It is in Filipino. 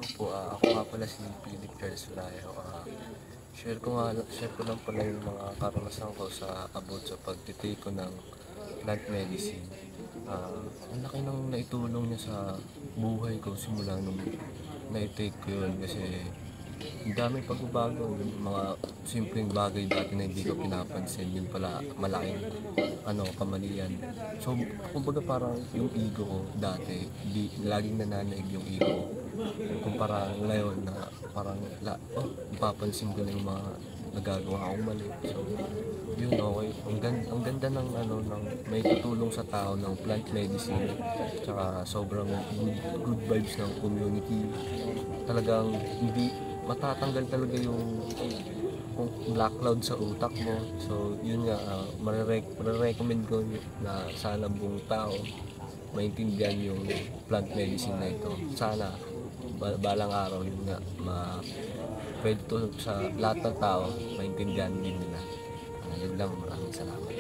Hello po, ako nga pala si Philip Charles Sulayo. Share ko lang pala yung mga karanasan ko sa about sa pagtitake ko ng plant medicine. Ang laki ng naitulong niya sa buhay ko simula nung na-take ko yun kasi ang daming pagbabago, yung mga simpleng bagay dati na hindi ko pinapansin, yun pala malaking kamalian. So, kumbaga parang yung ego ko dati, laging nananaig yung ego ko. Kumpara ngayon na parang napapansin ko na yung mga nagagawa akong mali. So, yun okay. Ang ganda ng ng may tutulong sa tao ng plant medicine. Tsaka sobrang good vibes ng community. Talagang hindi matatanggal talaga yung kung black cloud sa utak mo. So, yun nga, marirecommend ko na sana buong tao maintindihan yung plant medicine na ito. Sana balang araw yun nga pwede to sa lahat ng tao maintindihan din nila. Yun lang, maraming salamat.